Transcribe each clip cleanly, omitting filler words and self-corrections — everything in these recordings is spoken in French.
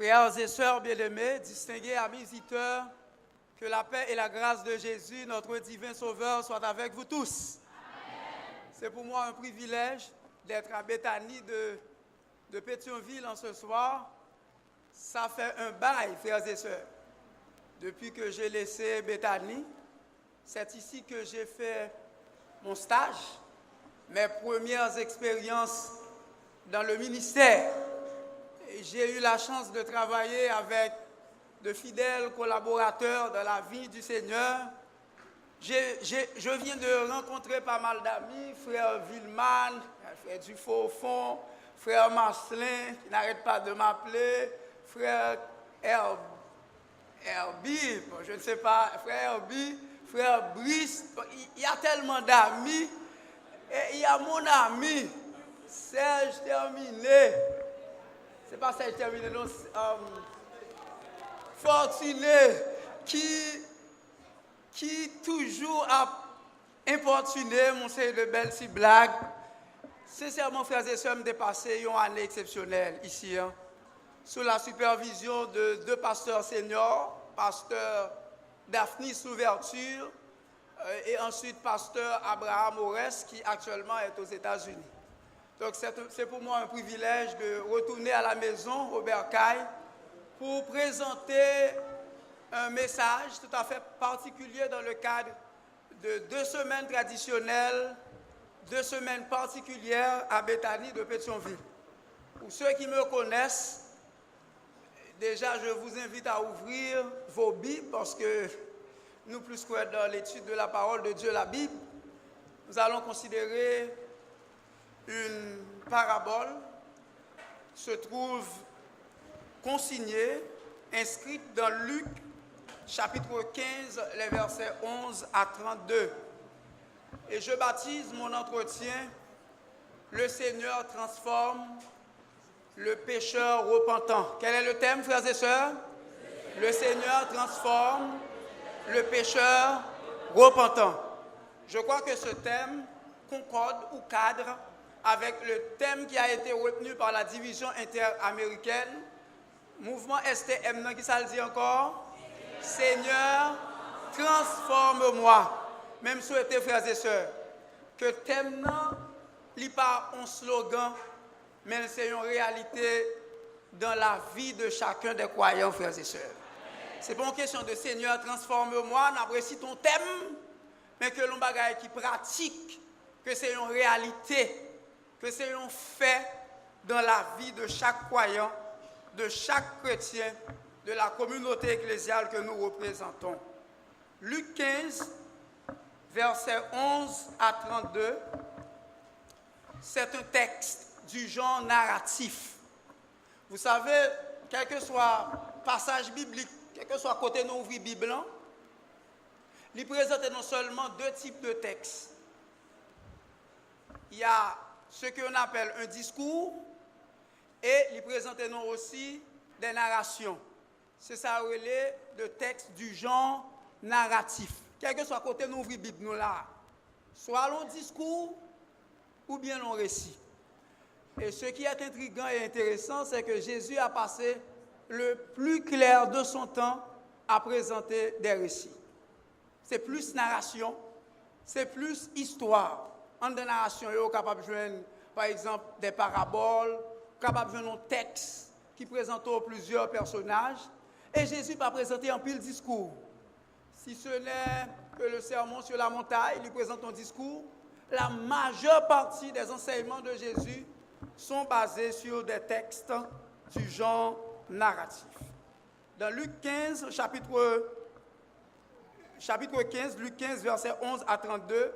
Frères et sœurs bien-aimés, distingués amis visiteurs, que la paix et la grâce de Jésus, notre divin Sauveur, soient avec vous tous. C'est pour moi un privilège d'être à Béthanie de Pétionville en ce soir. Ça fait un bail, frères et sœurs. Depuis que j'ai laissé Béthanie, c'est ici que j'ai fait mon stage, mes premières expériences dans le ministère. J'ai eu la chance de travailler avec de fidèles collaborateurs de la vie du Seigneur. Je viens de rencontrer pas mal d'amis, frère Villeman, frère Dufaux-Fond, frère Marcelin, qui n'arrête pas de m'appeler, frère Herbie, je ne sais pas, frère Herbie, frère Brice. Il y a tellement d'amis. Et il y a mon ami, Serge Terminé. C'est pas Serge Terminé, non, Fortuné, qui toujours a importuné mon seigneur de belles si blagues. Sincèrement, frères et sœurs, me dépasser une année exceptionnelle ici, sous la supervision de deux pasteurs seniors, pasteur Daphnis Louverture et ensuite pasteur Abraham Ores, qui actuellement est aux États-Unis. Donc c'est pour moi un privilège de retourner à la maison, Robert Caille, pour présenter un message tout à fait particulier dans le cadre de 2 semaines traditionnelles, 2 semaines particulières à Béthanie de Pétionville. Pour ceux qui me connaissent, déjà je vous invite à ouvrir vos Bibles parce que nous plus que dans l'étude de la parole de Dieu, la Bible, nous allons considérer une parabole qui se trouve consignée, inscrite dans Luc, chapitre 15, les versets 11 à 32. Et je baptise mon entretien « Le Seigneur transforme le pécheur repentant ». Quel est le thème, frères et sœurs? Le Seigneur transforme le pécheur repentant. Je crois que ce thème concorde ou cadre avec le thème qui a été retenu par la division interaméricaine, mouvement STM, qui ça le dit encore? Seigneur, transforme-moi. Même souhaité, frères et sœurs, que thème n'est pas un slogan, mais c'est une réalité dans la vie de chacun des croyants, frères et sœurs. Ce n'est pas une question de Seigneur, transforme-moi, n'apprécie ton thème, mais que l'on bagaille qui pratique, que c'est une réalité, que c'est un fait dans la vie de chaque croyant, de chaque chrétien, de la communauté ecclésiale que nous représentons. Luc 15, versets 11 à 32, c'est un texte du genre narratif. Vous savez, quel que soit passage biblique, quel que soit côté nous ouvrir Bible, il présente non seulement 2 types de textes. Il y a ce qu'on appelle un discours et il présente nous aussi des narrations. C'est ça relais de textes du genre narratif. Quel que soit côté nous ouvrir Bible nous là, soit l'on discours ou bien l'on récit. Et ce qui est intriguant et intéressant, c'est que Jésus a passé le plus clair de son temps à présenter des récits. C'est plus narration, c'est plus histoire. En des narrations, on est capable de joindre, par exemple, des paraboles, capable de joindre un texte qui présente plusieurs personnages. Et Jésus va présenter un pile discours. Si ce n'est que le sermon sur la montagne, il présente un discours, la majeure partie des enseignements de Jésus sont basés sur des textes du genre narratif. Dans Luc 15, chapitre 15, Luc 15, versets 11 à 32,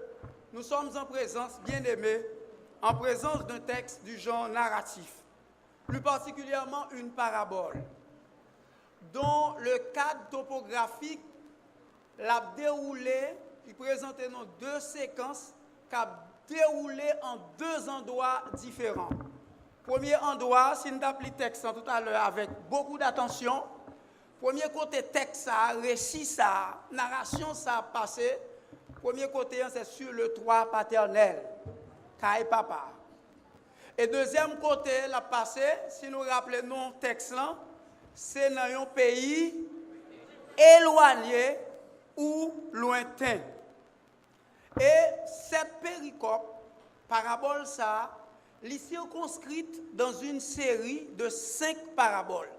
nous sommes en présence, bien-aimés, en présence d'un texte du genre narratif, plus particulièrement une parabole, dont le cadre topographique l'a déroulé, il présentait nos 2 séquences qui a déroulé en 2 endroits différents. Premier endroit, si nous avons lu le texte tout à l'heure avec beaucoup d'attention, premier côté texte, ça, récit, ça, narration, ça a passé. Premier côté, c'est sur le toit paternel, Kai Papa. Et deuxième côté, la passé, si nous rappelons le texte là, c'est dans un pays éloigné ou lointain. Et cette péricope, parabole ça, est circonscrite dans une série de 5 paraboles.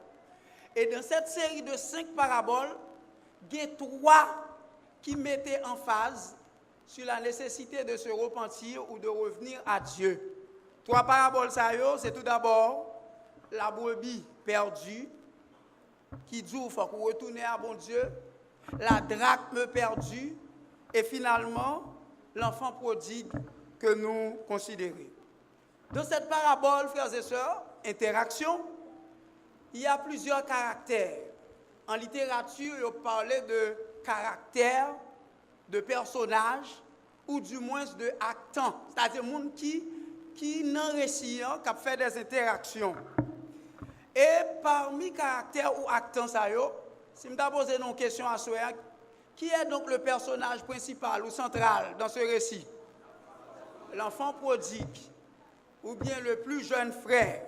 Et dans cette série de 5 paraboles, il y a 3 qui mettaient en phase sur la nécessité de se repentir ou de revenir à Dieu. 3 paraboles, c'est tout d'abord la brebis perdue, qui dit qu'il faut retourner à bon Dieu, la drachme perdue, et finalement, l'enfant prodigue que nous considérons. Dans cette parabole, frères et sœurs, interaction, il y a plusieurs caractères. En littérature, on parlait de caractères, de personnages, ou du moins de actants, c'est-à-dire des gens qui n'ont réussi, qui fait des interactions. Et parmi caractères ou actants, si je me pose une question à soi, qui est donc le personnage principal ou central dans ce récit? L'enfant prodigue, ou bien le plus jeune frère.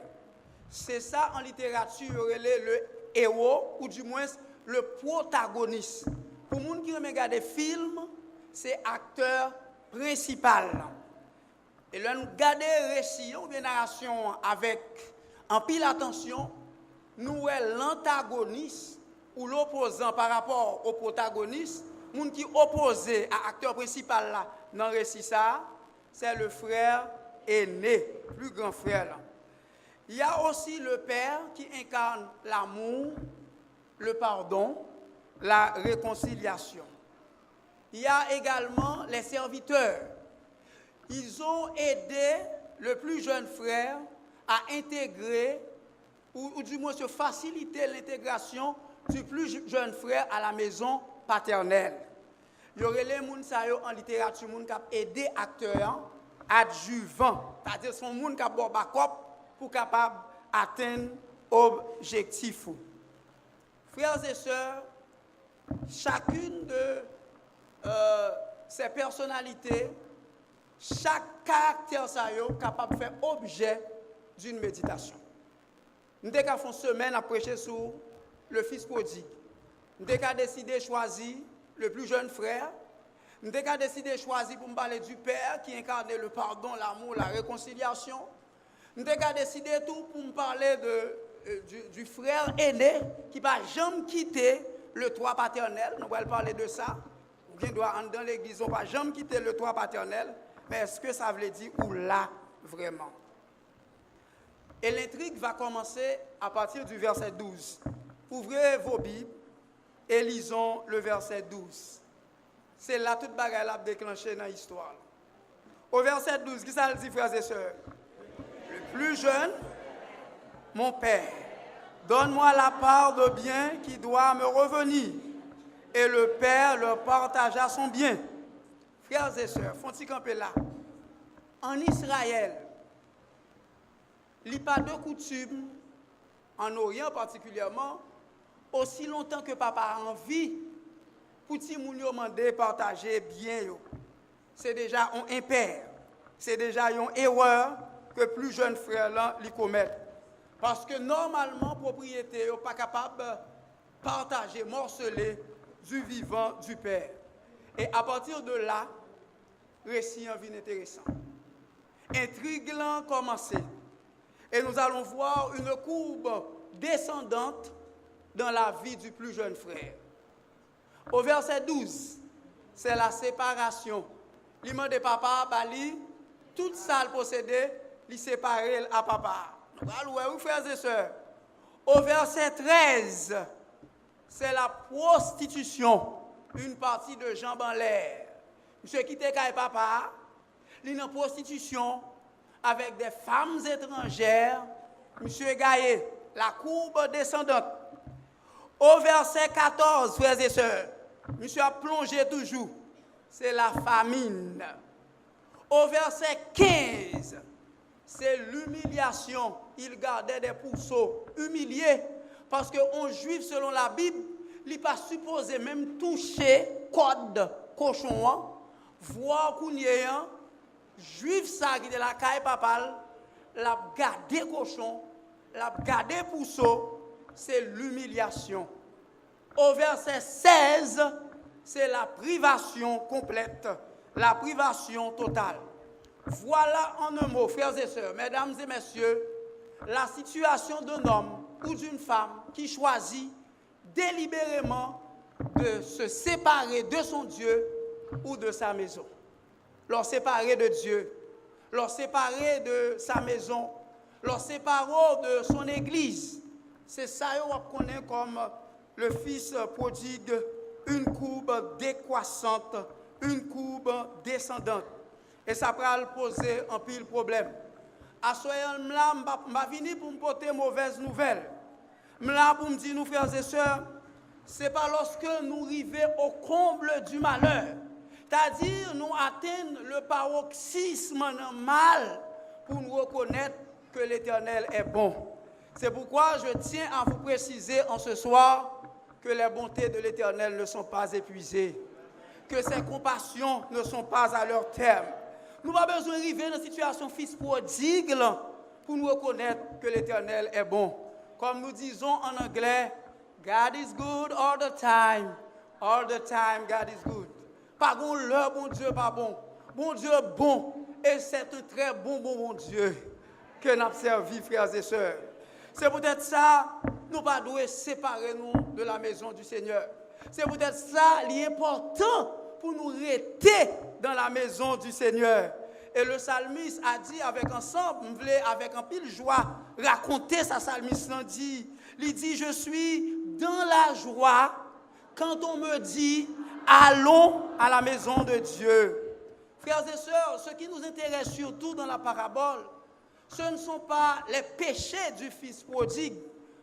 C'est ça en littérature, le héros, ou du moins le protagoniste. Pour les gens qui regardent des films, c'est acteur principal. Et là, nous regardons le récit ou bien narration avec en pile attention, nous voyons l'antagoniste ou l'opposant par rapport au protagoniste, les gens qui opposé à l'acteur principal là, dans le récit, c'est le frère aîné, plus grand frère. Là. Il y a aussi le père qui incarne l'amour, le pardon, la réconciliation. Il y a également les serviteurs. Ils ont aidé le plus jeune frère à intégrer, ou du moins se faciliter l'intégration du plus jeune frère à la maison paternelle. Il y aurait les gens en littérature qui ont aidé acteurs adjuvants, c'est-à-dire son monde qui a bon backup pour capable atteindre l'objectif. Frères et sœurs, chacune de ces personnalités, chaque caractère est capable de faire objet d'une méditation. Nous avons fait une semaine à prêcher sur le fils prodigue. Nous avons décidé de choisir le plus jeune frère. Nous avons décidé de choisir pour me parler du père qui incarne le pardon, l'amour, la réconciliation. Nous avons décidé tout pour me parler du frère aîné qui ne va jamais quitter le toit paternel. Nous allons parler de ça. Bien doit entrer dans l'église, on ne va jamais quitter le toit paternel. Mais est-ce que ça veut dire ou là vraiment? Et l'intrigue va commencer à partir du verset 12. Ouvrez vos Bibles et lisons le verset 12. C'est là toute bagarre a déclenché dans l'histoire. Au verset 12, qui ça dit, frères et sœurs? Le plus jeune, mon père, donne-moi la part de bien qui doit me revenir. Et le père leur partagea son bien. Frères et sœurs, font-ils camper là? En Israël, il n'y a pas de coutume, en Orient particulièrement, aussi longtemps que papa a envie, pour que les gens demandent partager bien. C'est déjà un impair, c'est déjà une erreur que plus jeune frère là lui commettent. Parce que normalement, propriété n'est pas capable de partager, morceler du vivant du Père. Et à partir de là, récit en vie intéressant. Intrigue commencé. Et nous allons voir une courbe descendante dans la vie du plus jeune frère. Au verset 12, c'est la séparation. L'imam de papa, Bali, toute ça le possédé, il séparé à papa. Nous allons voir, frères et sœurs. Au verset 13, c'est la prostitution, une partie de jambes en l'air. Monsieur qui était avec papa, il est en prostitution avec des femmes étrangères. Monsieur Gaillé, la courbe descendante. Au verset 14, frères et sœurs, monsieur a plongé toujours. C'est la famine. Au verset 15, c'est l'humiliation. Il gardait des pourceaux humiliés. Parce qu'un juif, selon la Bible, il n'est pas supposé même toucher code cochon, voir qu'on y est un juif ça qui est la caille papale, l'a gardé cochon, l'a gardé pourceau, c'est l'humiliation. Au verset 16, c'est la privation complète, la privation totale. Voilà en un mot, frères et sœurs, mesdames et messieurs, la situation d'un homme ou d'une femme qui choisit délibérément de se séparer de son Dieu ou de sa maison. Leur séparer de Dieu, leur séparer de sa maison, leur séparer de son église. C'est ça qu'on connaît comme le fils prodigue, une courbe décroissante, une courbe descendante. Et ça va poser un pile problème. À ce moment-là, je vais venir pour me porter mauvaise nouvelle. Je vais pour me dire, nous frères et sœurs, ce n'est pas lorsque nous arrivons au comble du malheur, c'est-à-dire nous atteignons le paroxysme mal pour nous reconnaître que l'Éternel est bon. C'est pourquoi je tiens à vous préciser en ce soir que les bontés de l'Éternel ne sont pas épuisées, que ses compassions ne sont pas à leur terme. Nous n'avons pas besoin d'arriver dans une situation fils prodigue pour nous reconnaître que l'Éternel est bon. Comme nous disons en anglais, God is good all the time. All the time, God is good. Pas bon l'heure, bon Dieu, pas bon. Bon Dieu, bon. Et c'est un très bon Dieu que nous avons servi, frères et sœurs. C'est peut-être ça, nous ne devons pas séparer nous de la maison du Seigneur. C'est peut-être ça l'important pour nous rester dans la maison du Seigneur. Et le psalmiste a dit avec ensemble, avec un pile joie, raconter sa psalmiste il dit, je suis dans la joie quand on me dit, allons à la maison de Dieu. Frères et sœurs, ce qui nous intéresse surtout dans la parabole, ce ne sont pas les péchés du fils prodigue,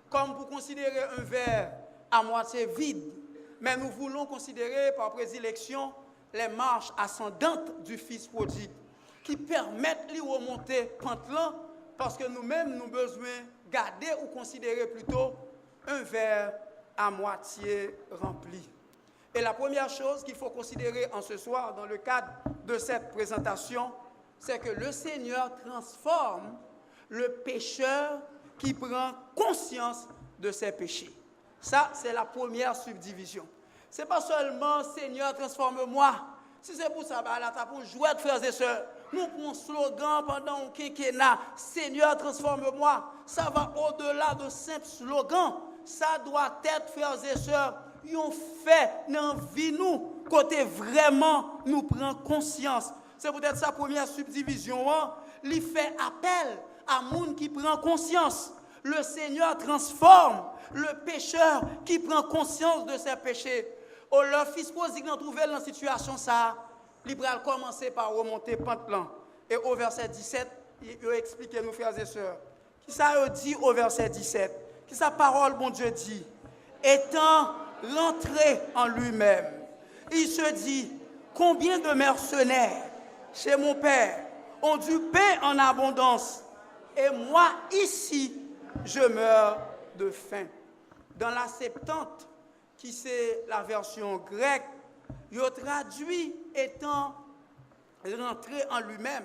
comme vous considérez un verre à moitié vide, mais nous voulons considérer par prédilection les marches ascendantes du fils prodigue, qui permettent de remonter pantelant, parce que nous-mêmes, nous avons besoin de garder ou considérer plutôt un verre à moitié rempli. Et la première chose qu'il faut considérer en ce soir, dans le cadre de cette présentation, c'est que le Seigneur transforme le pécheur qui prend conscience de ses péchés. Ça, c'est la première subdivision. Ce n'est pas seulement « Seigneur, transforme-moi ». Si c'est pour ça, là, tu as pour jouer, frères et sœurs. Nous prenons un slogan pendant un quinquennat, « Seigneur, transforme-moi ». Ça va au-delà de simple slogan. Ça doit être, frères et sœurs, un fait dans la vie nous, côté vraiment nous prend conscience. C'est peut-être sa première subdivision. Il fait appel à monde qui prend conscience. Le Seigneur transforme le pécheur qui prend conscience de ses péchés. Au leur fils prodigue dans trouver dans situation ça, il va commencer par remonter pantelant. Et au verset 17, il explique nous frères et sœurs. Qui ça dit au verset 17? Qui sa parole bon Dieu dit? Étant rentré en lui-même, il se dit, combien de mercenaires chez mon père ont du pain en abondance et moi ici je meurs de faim. Dans la Septante, qui c'est la version grecque, il traduit étant rentré en lui-même.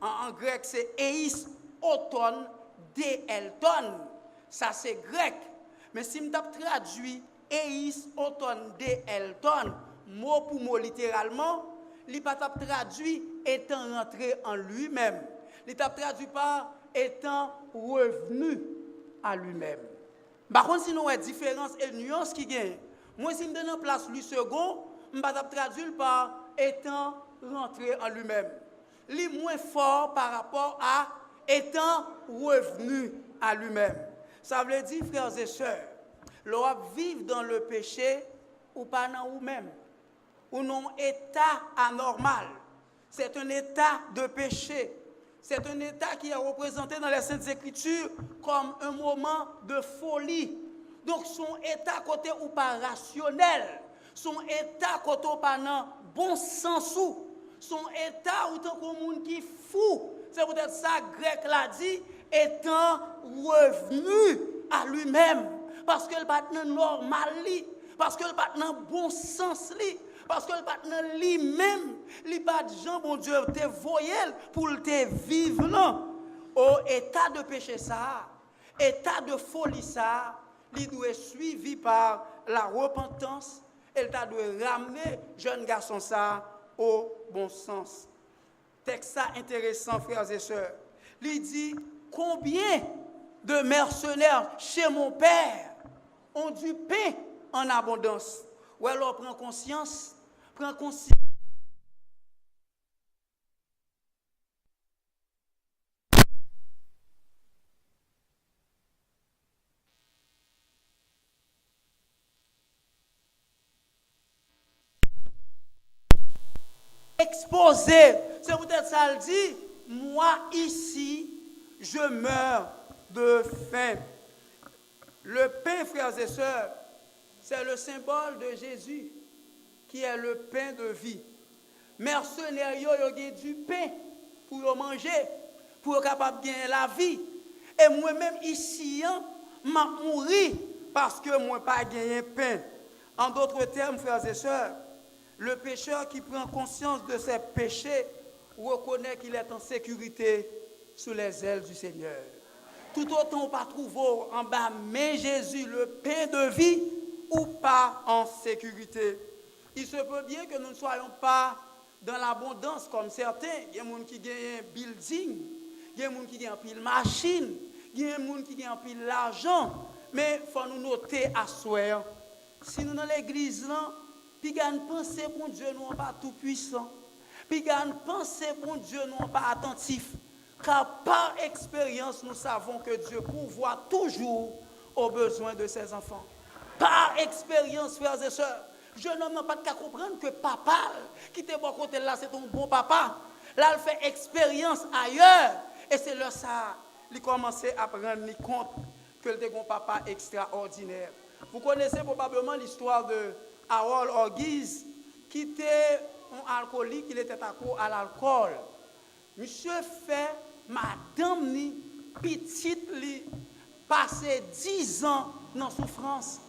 En grec, c'est eis auton de elton. Ça, c'est grec. Mais si je traduis eis auton de elton, mot pour mot littéralement, il pas traduit étant rentré en lui-même. Il t'a traduit par étant revenu à lui-même. Par contre, si nous avons une différence et une nuance qui gagne, moi, si je me donne en place lui second, je ne vais pas traduire par étant rentré en lui-même. Il est moins fort par rapport à étant revenu à lui-même. Ça veut dire, frères et sœurs, l'on vivre dans le péché ou pas dans vous-même, ou non état anormal. C'est un état de péché. C'est un état qui est représenté dans les Saintes Écritures comme un moment de folie. Donc son état côté ou pas rationnel, son état côté ou pas non bon sens ou, son état ou tant qu'on monde qui fou. C'est peut-être ça grec l'a dit, étant revenu à lui-même parce que le pas normal li, parce que le pas bon sens li. Parce que le partenaire lui-même, il pas de gens, bon Dieu, te voyel pour te vivre là. Au état de péché ça, état de folie ça, il doit être suivi par la repentance. Elle doit ramener jeune garçon ça au bon sens. Texte ça intéressant, frères et sœurs. Il dit, combien de mercenaires chez mon père ont du pain en abondance. Ou alors prends conscience. Exposé. C'est peut-être ça le dit. Moi ici, je meurs de faim. Le pain, frères et sœurs, c'est le symbole de Jésus, qui est le pain de vie. Mercenaires, ils ont du pain pour manger, pour être capable de gagner la vie. Et moi-même ici, je mourir parce que moi pas gagné pain. En d'autres termes, frères et sœurs, le pécheur qui prend conscience de ses péchés reconnaît qu'il est en sécurité sous les ailes du Seigneur. Tout autant on pas trouver en bas, mais Jésus, le pain de vie, ou pas en sécurité. Il se peut bien que nous ne soyons pas dans l'abondance comme certains. Il y a des gens qui gagnent un building, il y a des gens qui gagnent pile machine, il y a des gens qui gagnent pile l'argent. Mais il faut nous noter à soi. Si nous dans l'église, puis gagne penser pour Dieu, nous n'est pas tout puissant. Puis gagne penser pour Dieu, nous n'est pas attentif. Car par expérience, nous savons que Dieu pourvoit toujours aux besoins de ses enfants. Par expérience, frères et sœurs, je n'ai pas qu'à comprendre que papa, qui était bon côté là, c'est ton bon papa. Là, il fait expérience ailleurs. Et c'est là ça, il commence à prendre compte que le bon papa extraordinaire. Vous connaissez probablement l'histoire de Harold Orgies, qui était un alcoolique, il était accro à l'alcool. Monsieur fait madame ni petite li passé 10 ans dans souffrance.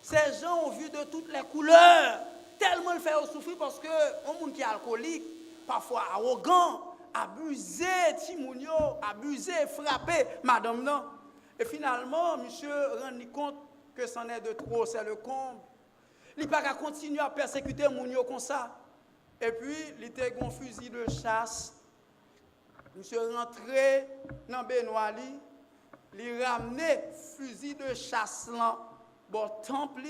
Ces gens ont vu de toutes les couleurs, tellement le fait souffrir parce que un monde qui est alcoolique, parfois arrogant, abusé, timounio, abusé, frappé, madame non. Et finalement, monsieur rend compte que c'en est de trop, c'est le comble. Il n'a pas continuer à persécuter mounio comme ça. Et puis, il était un fusil de chasse. Monsieur rentré dans Benoît, il ramenait fusil de chasse là, bon temple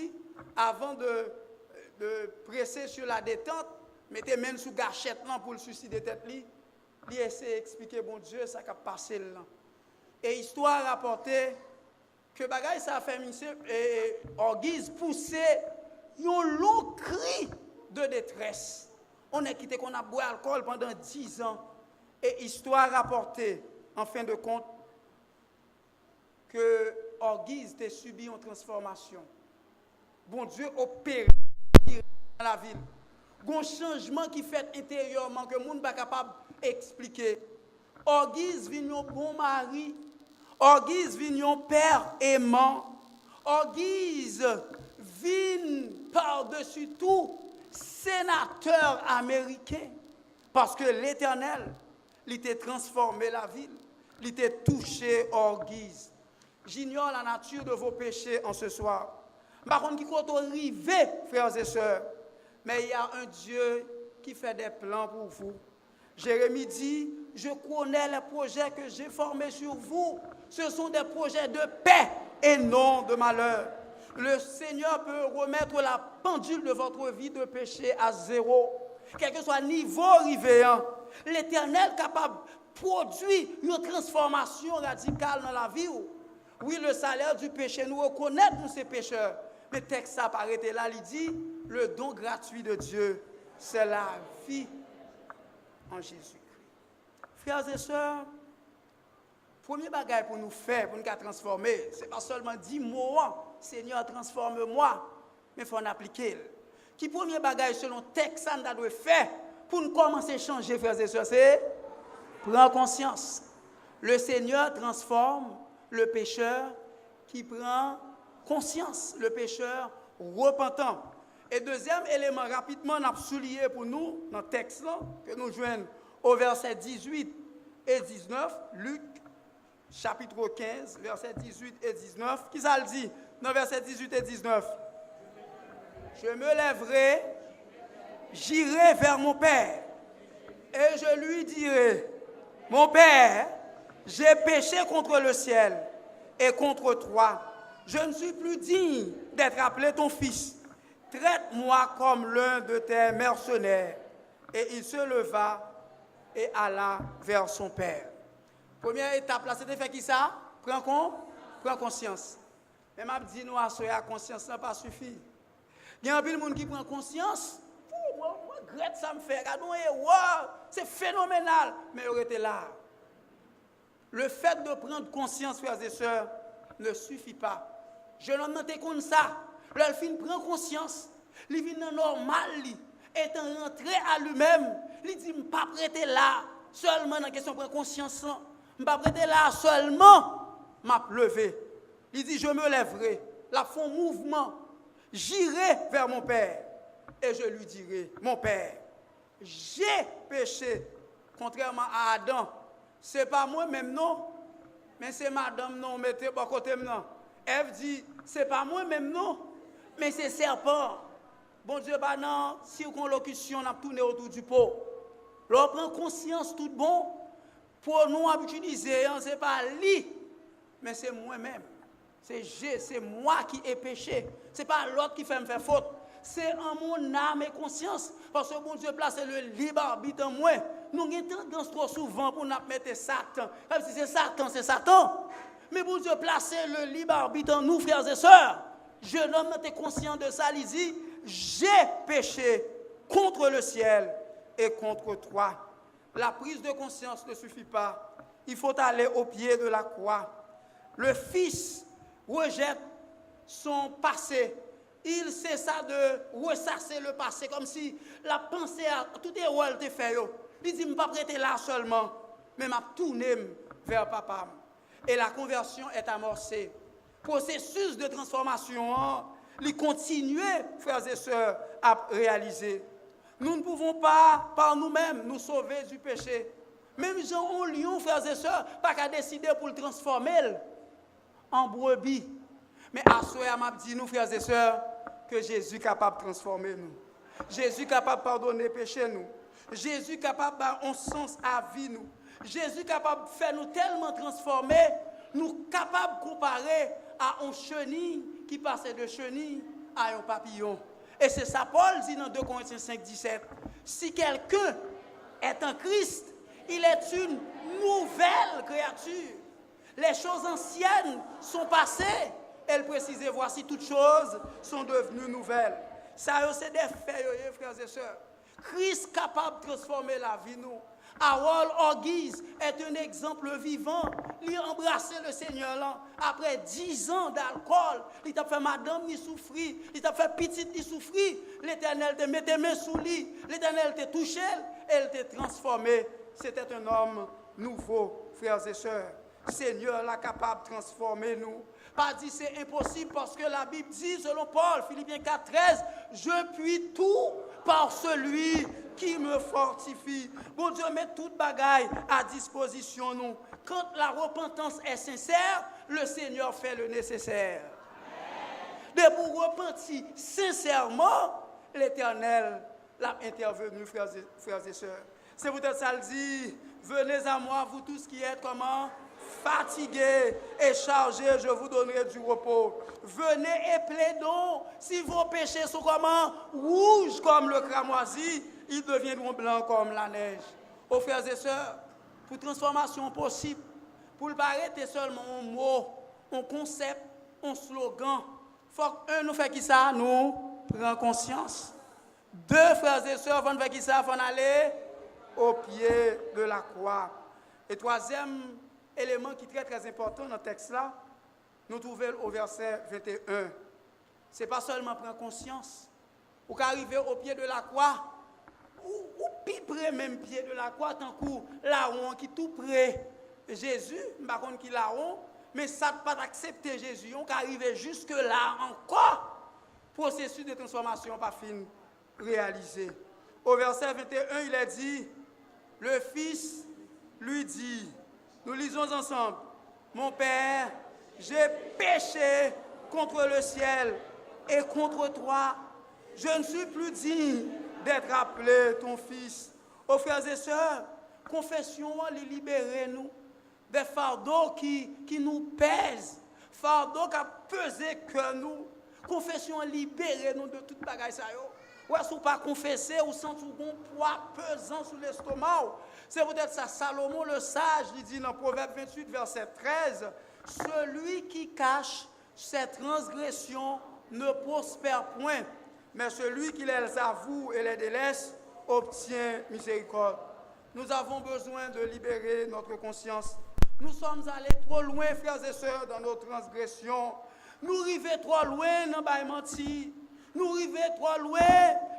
avant de presser sur la détente, mettez même sous gâchette là pour le suicider tête li. Il essaie d'expliquer bon Dieu ça qui a passé là. Et histoire rapportée que bagay ça a fait monsieur Orgies pousser un long cri de détresse. On est quitté qu'on a bu alcool pendant 10 ans. Et histoire rapportée, en fin de compte, que Orgies a subi une transformation. Bon Dieu opère dans la ville. Un changement qui fait intérieurement que le monde n'est pas capable d'expliquer. Orgies vient un bon mari. Orgies vient un père aimant. Orgies vient par-dessus tout sénateur américain. Parce que l'Éternel, il t'a transformé la ville, il t'a touché Orgies. J'ignore la nature de vos péchés en ce soir. Par contre, qui compte arriver, frères et sœurs, mais il y a un Dieu qui fait des plans pour vous. Jérémie dit, je connais les projets que j'ai formés sur vous. Ce sont des projets de paix et non de malheur. Le Seigneur peut remettre la pendule de votre vie de péché à zéro. Quel que soit le niveau arrivé, l'Éternel est capable de produire une transformation radicale dans la vie. Oui, le salaire du péché, nous reconnaître nous ces pécheurs. Mais le texte apparaît là, il dit, le don gratuit de Dieu, c'est la vie en Jésus-Christ. Frères et sœurs, premier bagage pour nous faire, pour nous transformer, ce n'est pas seulement 10 mots, Seigneur, transforme-moi, mais il faut en appliquer. Qui premier bagage selon le texte, ça doit faire pour nous commencer à changer, frères et sœurs, c'est prendre conscience. Le Seigneur transforme le pécheur qui prend conscience, le pécheur repentant. Et deuxième élément, rapidement, on a souligné pour nous, dans le texte là, que nous joignons au verset 18 et 19, Luc, chapitre 15, verset 18 et 19, qui ça le dit? dans versets 18 et 19. Je me lèverai, j'irai vers mon Père, et je lui dirai, mon Père, j'ai péché contre le ciel et contre toi. Je ne suis plus digne d'être appelé ton fils. Traite-moi comme l'un de tes mercenaires. Et il se leva et alla vers son père. Première étape, là, c'était fait qui ça? Prends conscience. Mais m'a dit nous à la conscience n'a pas suffi. Il y a un peu de monde qui prend conscience. Moi, regrette ça me fait. C'est phénoménal. Mais il était là. Le fait de prendre conscience, frères et sœurs, ne suffit pas. Je n'en ai comme ça. L'elfine prend conscience. Il vient normal, étant rentré à lui-même. Il dit, je ne pas prêter là, seulement dans la question de prendre conscience. Je ne pas prêter là, seulement, m'a levé. Il dit, je me lèverai. Là, font mouvement. J'irai vers mon Père. Et je lui dirai, mon Père, j'ai péché, contrairement à Adam. Ce n'est pas moi-même, non. Mais c'est madame, non, mettez pas côté, non. Ève dit, ce n'est pas moi-même, non. Mais c'est serpent. Bon Dieu, bah non, circonlocution, on a tourné autour du pot. L'on prend conscience tout bon. Pour nous, on utiliser, ce n'est pas lui, mais c'est moi-même. C'est moi qui ai péché. Ce n'est pas l'autre qui fait me faire faute. C'est en mon âme et conscience. Parce que bon Dieu place le libre arbitre en moi. Nous avons tendance trop souvent pour nous mettre Satan. Comme si c'est Satan, c'est Satan. Mais bon Dieu place le libre arbitre en nous, frères et sœurs. Jeune homme, tu es conscient de ça, il dit, j'ai péché contre le ciel et contre toi. La prise de conscience ne suffit pas. Il faut aller au pied de la croix. Le Fils rejette son passé. Il cessa de ressasser le passé comme si la pensée à tout est où elle te fait. Il dit, je ne pas prêter là seulement, mais m'a tourné vers papa. Et la conversion est amorcée. Processus de transformation, il continue, frères et sœurs, à réaliser. Nous ne pouvons pas, par nous-mêmes, nous sauver du péché. Même Jean en lion, frères et sœurs, pas qu'à décider pour le transformer en brebis. Mais à ce moment, m'a dit nous, frères et sœurs, que Jésus est capable de transformer nous. Jésus est capable de pardonner péché nous. Jésus est capable de donner un sens à vie nous. Jésus est capable de faire nous tellement transformer, nous capables de comparer à un chenille qui passait de chenille à un papillon. Et c'est ça Paul dit dans 2 Corinthiens 5, 17. Si quelqu'un est en Christ, il est une nouvelle créature. Les choses anciennes sont passées. Elle précisait, voici toutes choses sont devenues nouvelles. Ça, c'est des faits, frères et sœurs. Christ capable de transformer la vie, nous. Harold Orgies est un exemple vivant. Il a embrassé le Seigneur là. Après 10 ans d'alcool. Il t'a fait madame, il souffrit. Il t'a fait petite, il souffrit. L'Éternel te mettait main sous lui. L'Éternel te touché. Elle t'a transformé. C'était un homme nouveau, frères et sœurs. Seigneur là capable de transformer nous. Pas dit c'est impossible parce que la Bible dit, selon Paul, Philippiens 4, 13, je puis tout par celui qui me fortifie. Bon Dieu, met toute bagaille à disposition nous. Quand la repentance est sincère, le Seigneur fait le nécessaire. Mais pour repentir sincèrement, l'Éternel l'a intervenu, frères et sœurs. C'est peut-être ça le dit, venez à moi, vous tous qui êtes comment? Fatigués et chargés, je vous donnerai du repos. Venez et plaidons. Si vos péchés sont comment? Rouges comme le cramoisi, ils deviendront blancs comme la neige. Aux frères et sœurs, pour transformation possible, pour ne pas arrêter seulement un mot, un concept, un slogan, il faut que nous faisons qui ça? Nous prenons conscience. 2 frères et sœurs vont faire qui ça? Vont aller au pied de la croix. Et troisième élément qui est très très important dans le texte là, nous trouvons au verset 21. Ce n'est pas seulement prendre conscience. Ou qu'arriver au pied de la croix, ou plus près même pied de la croix, tant que l'arron qui tout près Jésus, par contre qui l'arron, mais ça ne pas accepter Jésus, on qu'arriver jusque là encore, processus de transformation pas fini réalisé. Au verset 21, il est dit, le Fils lui dit, nous lisons ensemble, mon Père, j'ai péché contre le ciel et contre toi. Je ne suis plus digne d'être appelé ton fils. Ô frères et sœurs, confession, les libérer nous des fardeaux qui nous pèsent, fardeaux qui pesent que nous. Confession, libérer nous de toute bagaille ça yo. Ou est-ce pas confesser ou sentir un poids pesant sur l'estomac? C'est peut-être ça. Salomon le sage, il dit dans Proverbe 28, verset 13, celui qui cache ses transgressions ne prospère point, mais celui qui les avoue et les délaisse obtient miséricorde. Nous avons besoin de libérer notre conscience. Nous sommes allés trop loin, frères et sœurs, dans nos transgressions. Nous arrivons trop loin dans la menti. Nous arrivons trop loin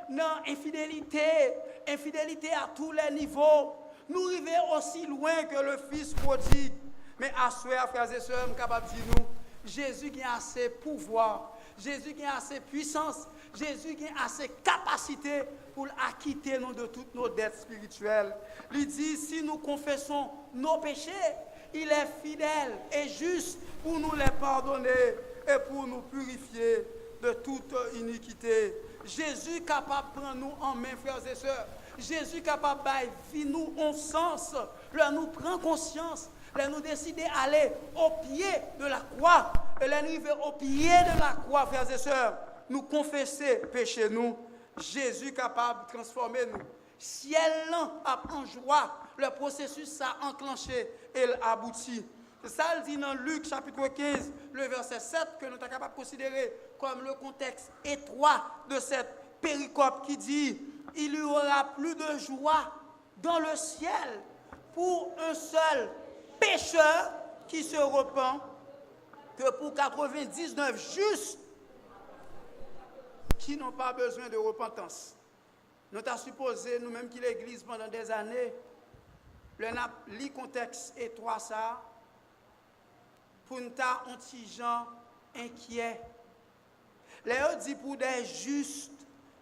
dans l'infidélité. Infidélité à tous les niveaux. Nous arrivons aussi loin que le Fils prodigue. Mais à ce frères et sœurs, nous sommes capables de dire nous, Jésus qui a assez pouvoir, Jésus qui a assez puissance, Jésus qui a assez capacité pour acquitter nous de toutes nos dettes spirituelles. Il dit, si nous confessons nos péchés, il est fidèle et juste pour nous les pardonner et pour nous purifier de toute iniquité. Jésus est capable de prendre nous en main, frères et sœurs. Jésus est capable de vivre nous en sens. Là, nous prenons conscience. Là, nous décidons d'aller au pied de la croix. Et là, nous arrivons au pied de la croix, frères et sœurs. Nous confesser péché nous. Jésus est capable de transformer nous. Ciel a en joie. Le processus a enclenché et abouti. C'est ça, il dit dans Luc chapitre 15, le verset 7, que nous sommes capables de considérer comme le contexte étroit de cette péricope qui dit « Il n'y aura plus de joie dans le ciel pour un seul pécheur qui se repent que pour 99 justes qui n'ont pas besoin de repentance. » Nous avons supposé, nous-mêmes, que l'Église, pendant des années, le contexte étroit, ça, pour nous avoir un petit gens inquiets. Léo dit pour des justes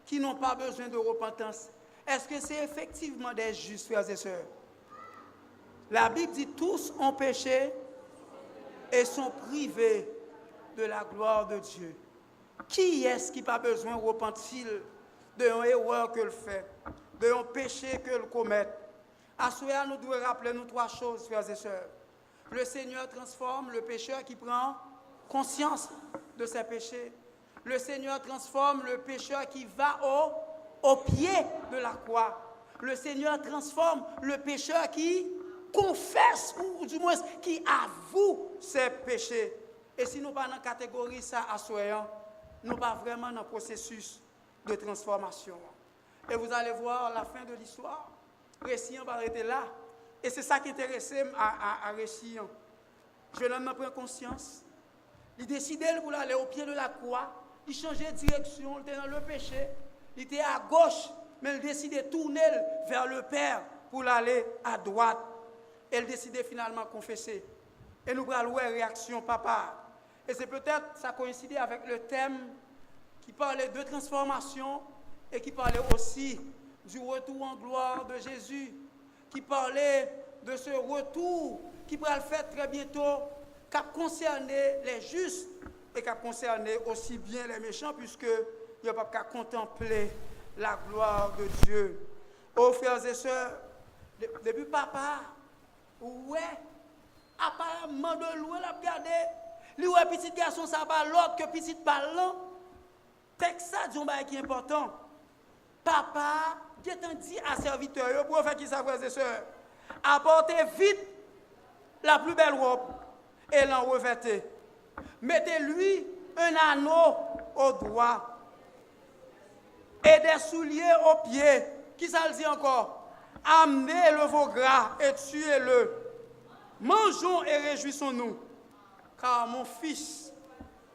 qui n'ont pas besoin de repentance. Est-ce que c'est effectivement des justes, frères et sœurs? La Bible dit tous ont péché et sont privés de la gloire de Dieu. Qui est-ce qui n'a pas besoin de repentir d'un erreur que le fait, d'un péché que le commet? À cela, nous devons rappeler nous trois choses, frères et sœurs. Le Seigneur transforme le pécheur qui prend conscience de ses péchés. Le Seigneur transforme le pécheur qui va au pied de la croix. Le Seigneur transforme le pécheur qui confesse, ou du moins qui avoue ses péchés. Et si nous ne sommes pas dans la catégorie ça à soyant, nous ne sommes pas vraiment dans le processus de transformation. Et vous allez voir la fin de l'histoire. Récit va arrêter là. Et c'est ça qui intéressait à Récit. Je n'en prends conscience. Il décidait pour aller au pied de la croix. Il changeait de direction. Il était dans le péché. Il était à gauche. Mais il décidait de tourner vers le Père pour aller à droite. Et il décidait finalement de confesser. Et nous allons voir réaction papa. Et c'est peut-être ça coïncidait avec le thème qui parlait de transformation et qui parlait aussi du retour en gloire de Jésus, qui parlait de ce retour qui va le faire très bientôt, qui a concerné les justes et qui a concerné aussi bien les méchants, puisque il n'y a pas qu'à contempler la gloire de Dieu. Oh frères et sœurs, depuis papa, ouais, apparemment de loin la regarder, lui ouais petit garçon ça va l'autre que petit parlant. Texte ça dit un bail qui est important. Papa, j'ai dit à serviteur pour faire qui ça frères et sœurs, apportez vite la plus belle robe et l'en revêtez. Mettez-lui un anneau au doigt et des souliers aux pieds. Qui ça le dit encore? Amenez le veau gras et tuez-le. Mangeons et réjouissons-nous, car mon fils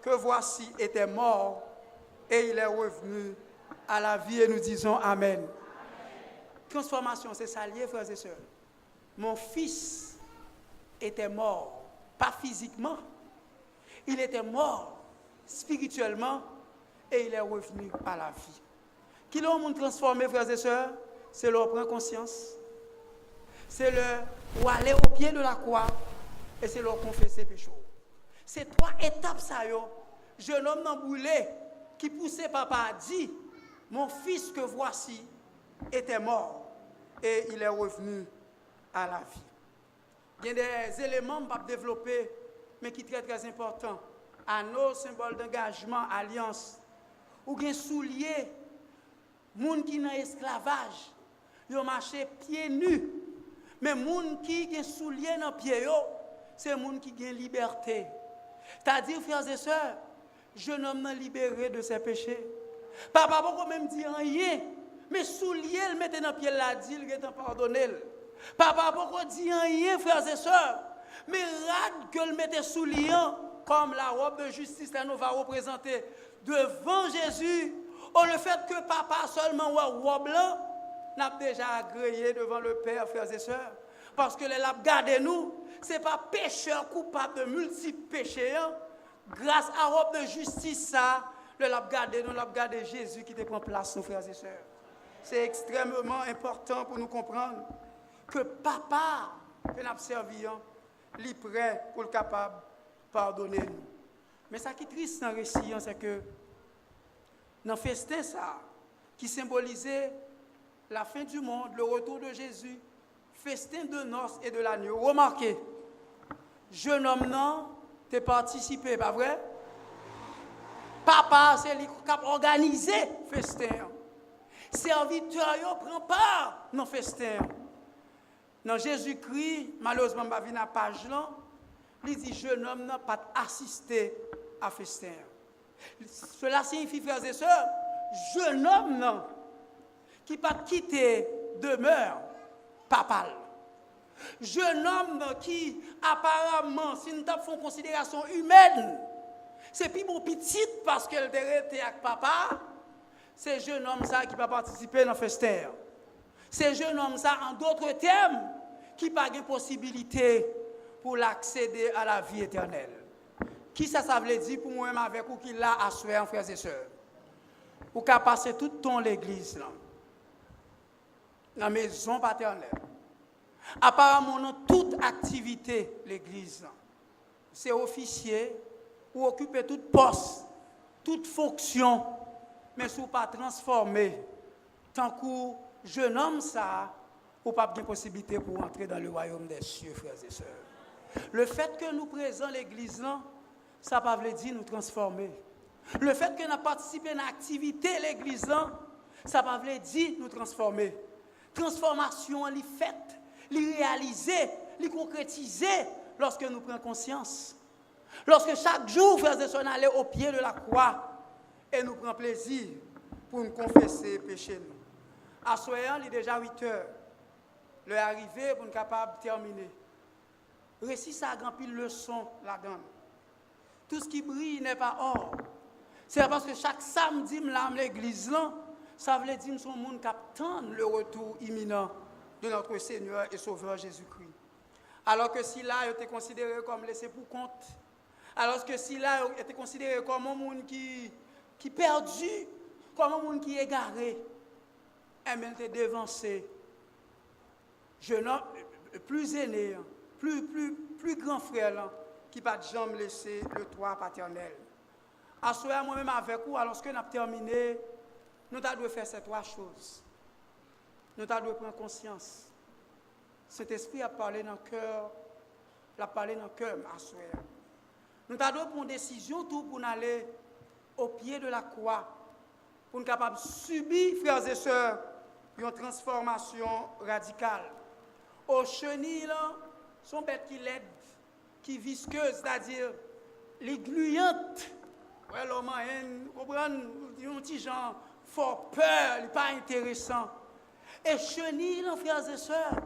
que voici était mort et il est revenu à la vie, et nous disons Amen. Amen. Transformation, c'est ça lié, frères et sœurs. Mon fils était mort, pas physiquement, il était mort spirituellement et il est revenu à la vie. Qui l'ont monde transformé, frères et sœurs? C'est leur prendre conscience, c'est leur aller au pied de la croix et c'est leur confesser péché. C'est trois étapes ça yo jeune homme dans brûlé, qui poussait papa a dit, mon fils que voici était mort et il est revenu à la vie. Il y a des éléments que je vais développer, mais qui sont très très importants. Anneau, symbole d'engagement, alliance. Ou bien soulier, moun qui dans esclavage, ils marché pieds nus. Mais moun qui ont soulier dans pieds, c'est moun qui ont liberté. C'est-à-dire, frères et sœurs, jeune homme n'est libéré de ses péchés. Papa pas même dire rien, mais soulier le mettre dans pied la dit, il est pardonné. Papa pas dire rien, frères et sœurs, mais rade que le mette soulier comme la robe de justice là nous va représenter devant Jésus. Ou le fait que papa seulement ou robe là n'a déjà agréé devant le Père, frères et sœurs, parce que les l'a gardé nous, c'est pas pécheur coupable de multiples péchés. Grâce à la robe de justice, ça, le l'a gardé, nous l'a gardé Jésus qui te prend place, nos frères et sœurs. C'est extrêmement important pour nous comprendre que papa, que nous servons, est prêt pour le capable de pardonner nous. Mais ça qui est triste dans le récit, c'est que dans le festin, ça, qui symbolisait la fin du monde, le retour de Jésus, festin de noces et de l'agneau. Remarquez, jeune homme, non, t'es participé, pas vrai? Papa, c'est lui qui a organisé le festin. Serviteur, prend part dans le festin. Dans Jésus-Christ, malheureusement, je vais à la page là, il dit jeune homme n'a pas assisté à la festin. Cela signifie, frères et sœurs, jeune homme non, qui n'a pas quitté demeure papale. Jeune homme qui, apparemment, si nous avons une considération humaine, c'est plus mon petit parce qu'elle était avec papa, c'est jeune homme ça qui va participer dans le festin. C'est jeune homme ça, en d'autres termes, qui n'a pas de possibilité pour l'accéder à la vie éternelle. Qui ça veut dire pour moi-même avec vous qui l'a assuré, frères et sœurs? Ou qu'à passer tout le temps l'église, dans la maison paternelle. Apparemment, dans toute activité, l'église, c'est officier ou occuper toute poste, toute fonction, mais si vous pas transformé, tant que jeune homme, ça, vous pas de possibilité pour entrer dans le royaume des cieux, frères et sœurs. Le fait que nous présentons l'église, ça ne veut pas dire nous transformer. Le fait que nous participons à l'activité de l'église, ça ne veut pas dire nous transformer. Transformation, elle est faite, elle est réalisée, elle est concrétisée lorsque nous prenons conscience. Lorsque chaque jour, frères et sœurs, nous allons au pied de la croix et nous prenons plaisir pour nous confesser et pécher nous. À soir, il est déjà 8 heures. L'heure est arrivée pour nous capables de terminer. Récit ça a grand pile leçon là-dedans. Tout ce qui brille n'est pas or. C'est parce que chaque samedi, à l'église, ça veut dire que nous sommes monde qui attendent le retour imminent de notre Seigneur et Sauveur Jésus-Christ. Alors que si là, il était considéré comme laissé pour compte, alors que si là, il était considéré comme un monde qui perdu, comme un monde qui est égaré, et bien, il était dévancé. Jeune homme, plus aîné, plus grand frère, qui n'a pas jamais laissé le toit paternel. À ce moment moi-même avec vous, alors que nous avons terminé, nous devons faire ces trois choses. Nous devons prendre conscience. Cet esprit a parlé dans le cœur, a parlé dans le cœur, à ce moment. Nous devons prendre une décision tout pour aller au pied de la croix, pour nous capables de subir, frères et sœurs, une transformation radicale. Aux chenilles, sont bêtes qui laides, qui visqueuses, c'est-à-dire les gluantes. Ouais, l'homme a un petit genre fort peur, il n'est pas intéressant. Et chenille, frères et sœurs,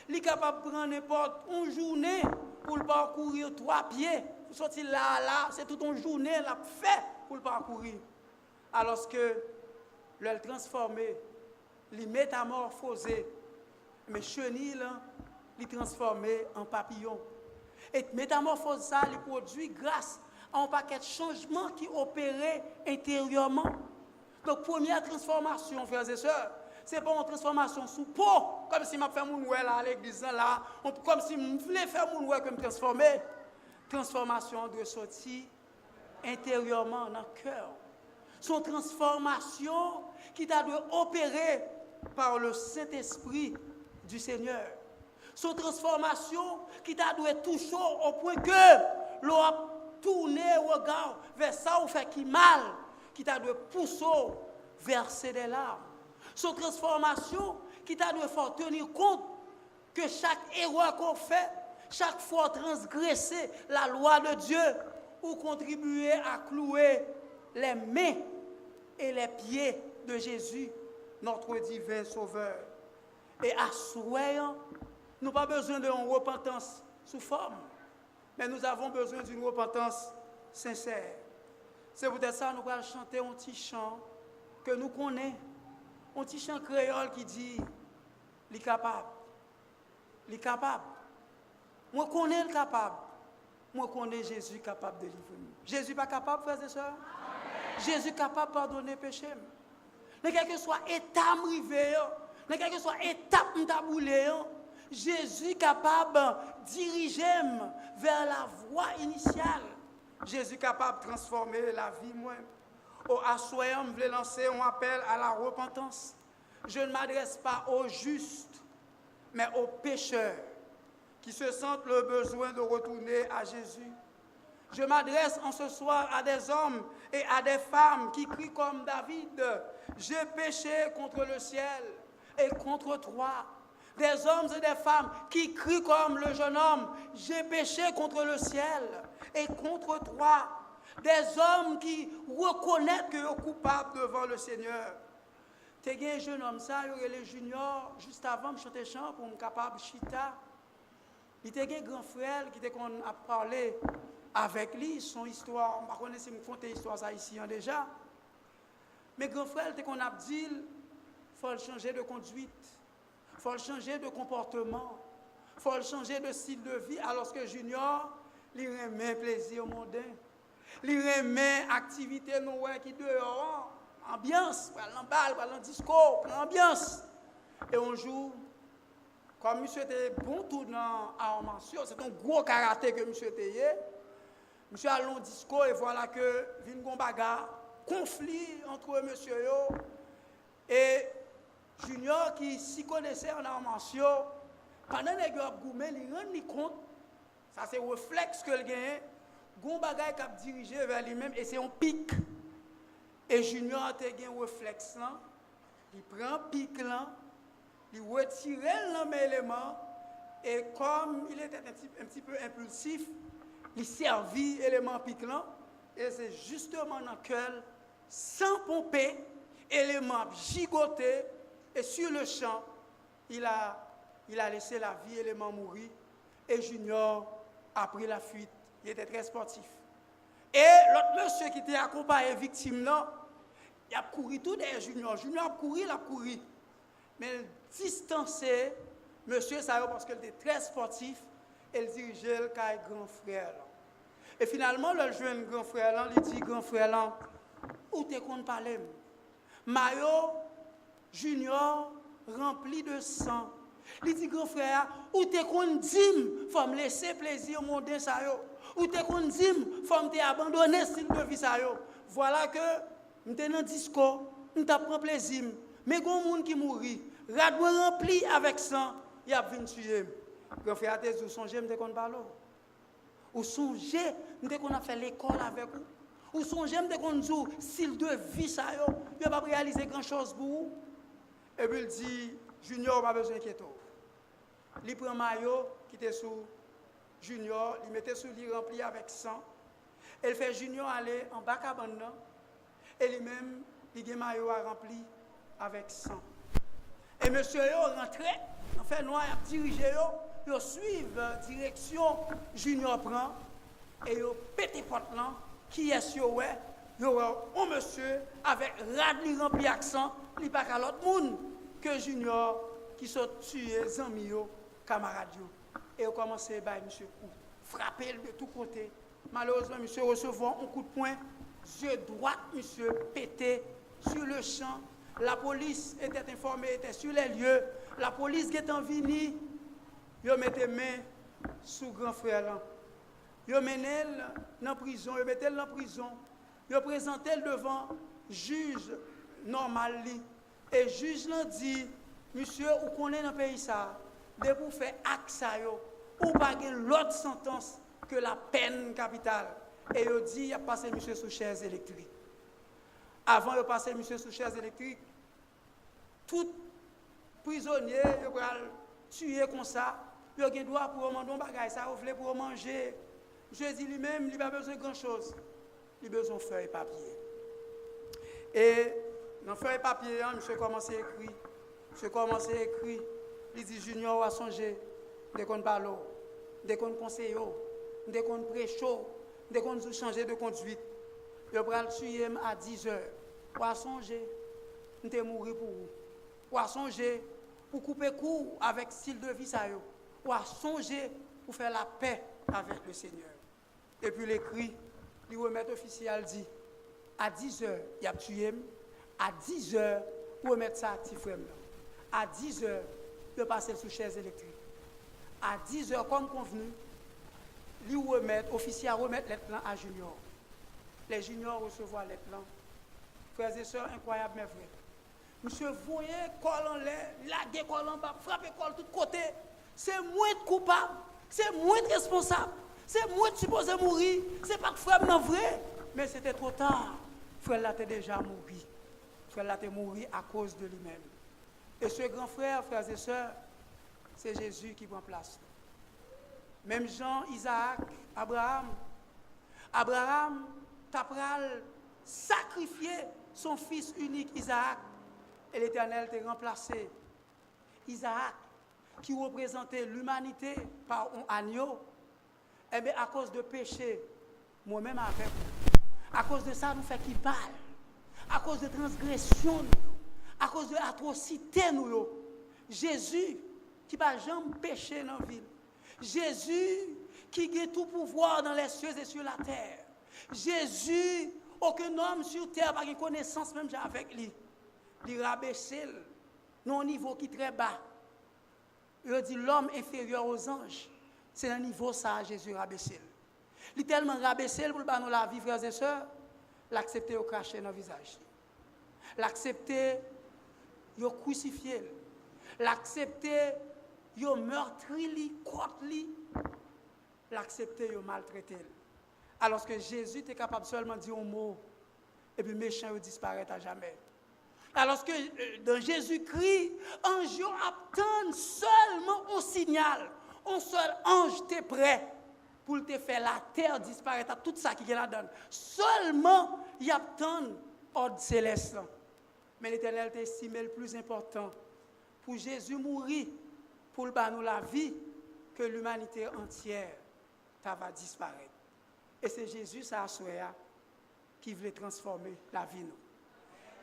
il est capable de prendre n'importe une journée pour le parcourir 3 pieds. Pour sortir là, c'est toute une journée l'a fait pour le parcourir. Alors que le transformé, il métamorphosé, mais chenille, il transformé en papillon. Et métamorphose ça, il produit grâce à un paquet de changements qui opéraient intérieurement. Donc, première transformation, frères et sœurs, c'est pas une transformation sous peau, comme si je fais mon oué là à l'église là, comme si je voulais faire mon oué comme transformer. Transformation de sortie intérieurement dans le cœur. Son transformation qui t'a dû opérer par le Saint-Esprit du Seigneur. Son transformation qui t'a dû toucher au point que l'on a tourné le regard vers ça ou fait qui mal, qui t'a dû pousser verser des larmes. Son transformation qui t'a dû faire tenir compte que chaque erreur qu'on fait, chaque fois transgresser la loi de Dieu ou contribuer à clouer les mains et les pieds de Jésus, notre divin Sauveur. Et à souhait, nous n'avons pas besoin d'une repentance sous forme, mais nous avons besoin d'une repentance sincère. C'est peut-être ça que nous allons chanter un petit chant que nous connaissons, un petit chant créole qui dit « Il est capable, il est capable ». Moi, je connais le capable. Moi, je connais Jésus capable de délivrer. Jésus n'est pas capable, frères et sœurs? Jésus est capable de pardonner le péché. Mais quel que soit l'état rivé, mais quelle que soit l'étape m'taboulé, Jésus est capable de diriger vers la voie initiale. Jésus est capable de transformer la vie. Moi, au assoyant, je voulais lancer un appel à la repentance. Je ne m'adresse pas aux justes, mais aux pécheurs qui se sentent le besoin de retourner à Jésus. Je m'adresse en ce soir à des hommes et à des femmes qui crient comme David, « J'ai péché contre le ciel et contre toi ». Des hommes et des femmes qui crient comme le jeune homme, « J'ai péché contre le ciel et contre toi ». Des hommes qui reconnaissent qu'ils sont coupables devant le Seigneur. Tu as un jeune homme, ça, il y a les juniors, juste avant de chanter chant pour me capable chita. Il y a un grand frère qui a parlé avec lui, son histoire. Je ne sais pas si je raconte l'histoire haïtienne déjà. Mais grand frère, qu'on a dit, il faut changer de conduite, il faut changer de comportement, il faut changer de style de vie, alors que Junior, il remet plaisir mondain, il remet activité qui dehors, ambiance, dans balle, dans disco, ambiance. Et un jour, comme monsieur était bon tout dans l'armation, c'est un gros karaté que monsieur était. Monsieur allait au disco et voilà que vient une bagarre, conflit entre monsieur et Junior qui s'y connaissait en armation. Pendant que les gars goumé, il rend compte, ça c'est le réflexe que le gagne, gon bagay qui a dirigé vers lui-même et c'est un pic. Et Junior a un réflexe là, il prend pic là, il retire l'élément et comme il était un petit peu impulsif, il servit l'élément piquant et c'est justement dans lequel, sans pomper, l'élément gigoté et sur le champ, il a laissé la vie, l'élément mourir et Junior a pris la fuite. Il était très sportif. Et l'autre monsieur qui était accompagné victime là, il a couru tout derrière Junior. Junior a couru, il a couru. Mais distancé, monsieur Sayo, parce qu'il était très sportif, il dirigeait le grand frère. Et finalement, le jeune grand frère, il dit, grand frère, où t'es qu'on parle? Mayo Junior rempli de sang. Il dit, grand frère, où t'es qu'on dit, faut me laisser plaisir mon mondain ça yo. Où t'es qu'on dit, faut me abandonner style de vie ça yo. Voilà que, m'te dans disco, m'ta prend plaisir. Mais gon monde qui mourit, radoué rempli avec sang, il a venu tuer. Grand frère, vous songez, m'te qu'on parle? Ou songez, m'te qu'on a fait l'école avec vous? Ou songez, m'te qu'on dit, style de vie ça yo, il va pas réaliser grand chose pour vous? Et puis il dit, Junior pas besoin d'inquiéter. Il prend maillot qui était sous Junior, il mettait sous lui rempli avec sang. Il fait Junior aller en bas cabane et lui-même il a maillot rempli avec sang. Et monsieur yo rentré, en fait noir a dirigé yo suivent direction Junior prend et yo pété porte là qui est sur ouais, yo un monsieur avec radli rempli avec sang, il pas qu'à l'autre monde que Junior qui sont tués amis yo, camarades yo. Et on commence à bailler monsieur coup, frapper de tous côtés. Malheureusement monsieur recevant un coup de poing, yeux droit monsieur pété sur le champ. La police était informée, était sur les lieux. La police qui est en venue, ils mettaient main sous grand frère là. Ils mené dans la prison, ils mettaient dans la prison. Ils présentaient devant juge normal. Et le juge l'a dit, monsieur, vous connaissez dans le pays ça, de vous faire acte ça, ou pas l'autre sentence que la peine capitale. Et il dit, il a passé monsieur sous chaise électrique. Avant de passer monsieur sous chaise électrique, tout prisonnier, il va tuer comme ça, il a droit pour manger un bagage, ça, il pour manger. Je dis lui-même, il n'a pas besoin de grand-chose. Il a besoin de feuilles et papier. Et dans feuilles et papier, monsieur commence à écrire. Monsieur commence à écrire. Il dit, Junior a songé, dès qu'on parle, dès qu'on conseille, dès qu'on prêche, dès qu'on change de conduite. Il va le tuer à 10 heures. Ou à songer, nous sommes mourir pour vous. Ou à songer, pour couper court avec style de vie. Ou à songer, pour faire la paix avec le Seigneur. Et puis l'écrit, le remettre officiel dit, à 10 heures, il a tué, à 10 heures, vous remettre ça à petit frère. À 10 heures, il passer sous chaise électrique. À 10 heures, comme convenu, lui remettre, officiel remettre les plans à Junior. Les juniors recevoir les plans. Frères et sœurs, incroyable mais vrai. Monsieur, voyez, col en l'air, laguer col en bas, frapper col de tous côtés. C'est moi de coupable, c'est moi de responsable, c'est moi de supposé mourir. C'est pas que frère non vrai, mais c'était trop tard. Frère là était déjà mort. Frère là était mort à cause de lui-même. Et ce grand frère, frères et sœurs, c'est Jésus qui prend place. Même Jean, Isaac, Abraham, t'apral sacrifié son fils unique Isaac et l'Éternel t'a remplacé. Isaac, qui représentait l'humanité par un agneau, eh bien à cause de péché, moi-même avec vous, à cause de ça, nous fait qui parle, à cause de transgression, à cause de l'atrocité, nous, Jésus, qui n'a jamais péché dans la ville, Jésus, qui a tout pouvoir dans les cieux et sur la terre, Jésus, aucun homme sur terre n'a pas de connaissance même avec lui. Il rabaissé dans un niveau qui est très bas. Il dit l'homme inférieur aux anges. C'est un niveau ça, Jésus rabaissé. Il est tellement rabaissé pour nous la vie, frères et sœurs, l'accepter au cracher dans le visage. L'accepter, il crucifié. L'accepter, il meurtri, contre l'accepter, il maltraité. Alors que Jésus était capable seulement de dire un mot, et puis méchant disparaît à jamais. Alors que dans Jésus-Christ, ange attend seulement un signal. Un seul ange t'est prêt pour te faire la terre disparaître à tout ça qui est là-dedans. Seulement, il attend ordre céleste. Mais l'Éternel t'a estimé le plus important. Pour Jésus mourir, pour nous la vie, que l'humanité entière va disparaître. Et c'est Jésus, ça, qui veut transformer la vie.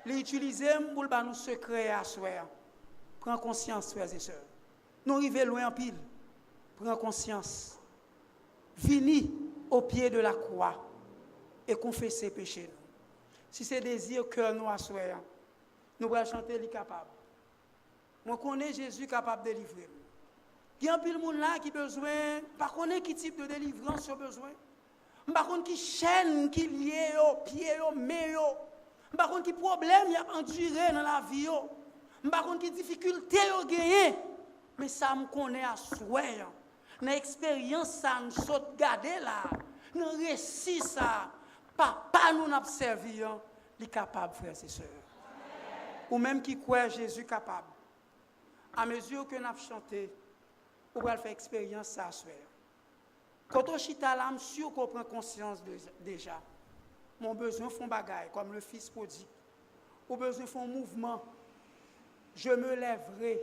Il utilise pour nous secret à soi. Prends conscience, frères et sœurs. Nous arrivons loin en pile. Prends conscience. Vini au pied de la croix et confesser péché. Si c'est désir cœur nous à soi, nous allons chanter les capables. Moi, connais Jésus capable de délivrer. Il y a un pile de monde là qui a besoin, par contre, quel type de délivrance il a besoin. Par contre, qui chaîne, qui lié au pied, au main, par contre, qui problème il a enduré dans la vie, par contre, qui difficulté il a gagné. Mais ça me connaît à souhait. Dans l'expérience, ça nous saute garder là. Dans le récit, ça, papa nous a servi, il est capable, frères et sœurs. Ou même qui croit Jésus capable. À mesure que nous avons chanté, on va faire expérience ça à souhait. Quand on chita là, je suis sûr qu'on prend conscience déjà. Mon besoin font bagaille, comme le fils prodigue. Mon besoin font mouvement. Je me lèverai,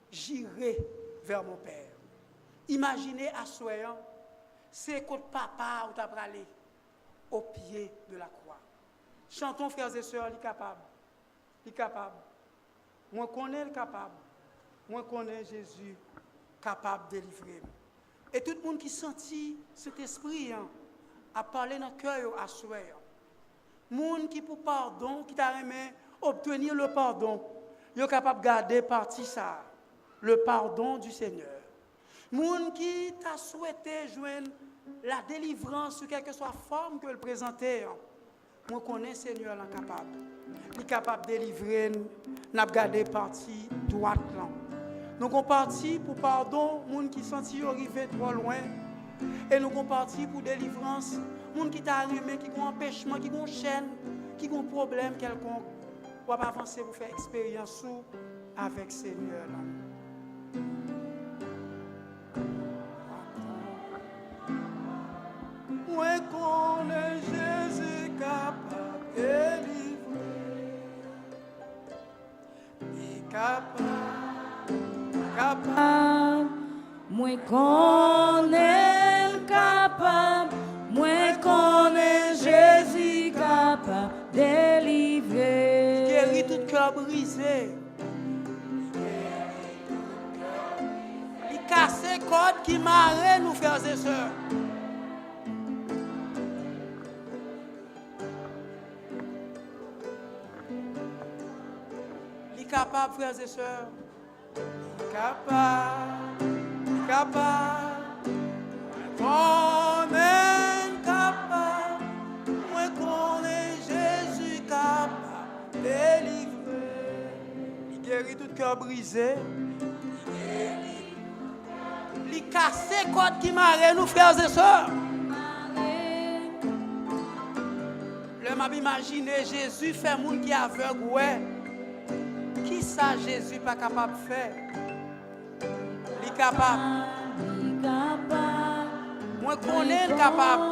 j'irai vers mon Père. Imaginez à soyant, c'est quand papa ou t'a aller au pied de la croix. Chantons, frères et sœurs, il est capable. Il est capable. Moi, connais le capable. Moi, connais Jésus capable de délivrer. Et tout le monde qui sentit cet esprit a parlé dans le cœur à souhait. Monde qui pour pardon, qui t'a aimé obtenir le pardon, il est capable de garder partie ça, le pardon du Seigneur. Moun qui t'a souhaité joindre la délivrance sous quelque soit forme que le présenter. Moi connais Seigneur l'incapable. Il est capable de délivrer. N'a gardé partie droite là. Nous avons parti pour pardon, moun qui senti arrivé trop loin. Et nous avons parti pour délivrance, moun qui t'a arrivé, qui ont empêchement, qui ont chaîne, qui ont problème quelconque. On va avancer pour faire expérience avec Seigneur là. Moi connais Jésus capable de délivrer. Il est capable. Moi connais capable. Moi connais Jésus capable de délivrer. Il guérit tout cœur brisé. Il casse les cordes qui marraient nous, frères et sœurs. Capable, frères et sœurs, capable, on est capable, moi qu'on est Jésus capable, délivrer, il guérit tout cœur brisé, il casse les cordes qui marraient nous, frères et sœurs. Je m'a imaginé Jésus fait monde qui aveugle, ouais. Qui ça Jésus pas capable de faire? Il est capable. Moi connais capable.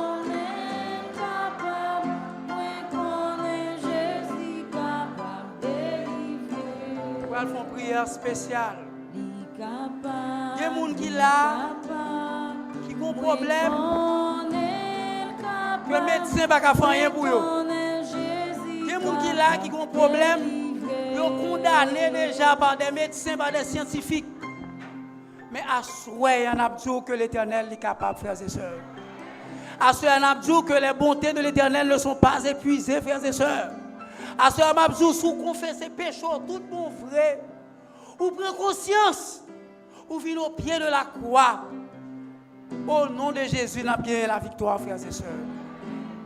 Pour faire une prière spéciale. Il y a des gens qui là, qui ont un problème. Le médecin n'a pas fait rien pour eux. Il y a des gens qui là, qui ont un problème. Ils sont condamnés déjà par des médecins, par des scientifiques. Mais à souhait, on a dit que l'Éternel est capable, frères et sœurs. À souhait, on a dit que les bontés de l'Éternel ne sont pas épuisées, frères et sœurs. À souhait, on a dit que vous confessez péché, tout bon vrai. Vous prenez conscience. Vous venez au pied de la croix. Au nom de Jésus, nous avons bien la victoire, frères et sœurs.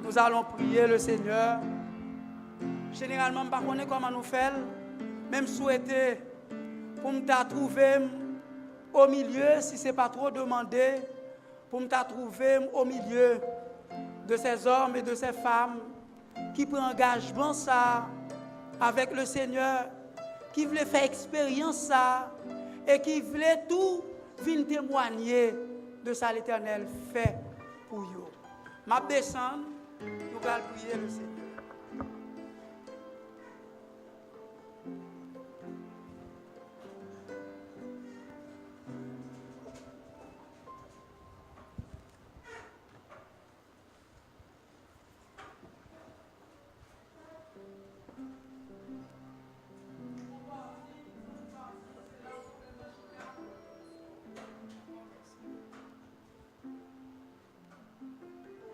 Nous allons prier le Seigneur. Généralement, je ne sais pas comment nous faire. Même souhaiter pour me trouver au milieu, si ce n'est pas trop demandé, pour me trouver au milieu de ces hommes et de ces femmes qui prennent engagement ça avec le Seigneur, qui veulent faire expérience ça et qui veulent tout venir témoigner de ça l'Éternel fait pour eux. Ma descendre, nous allons prier le Seigneur.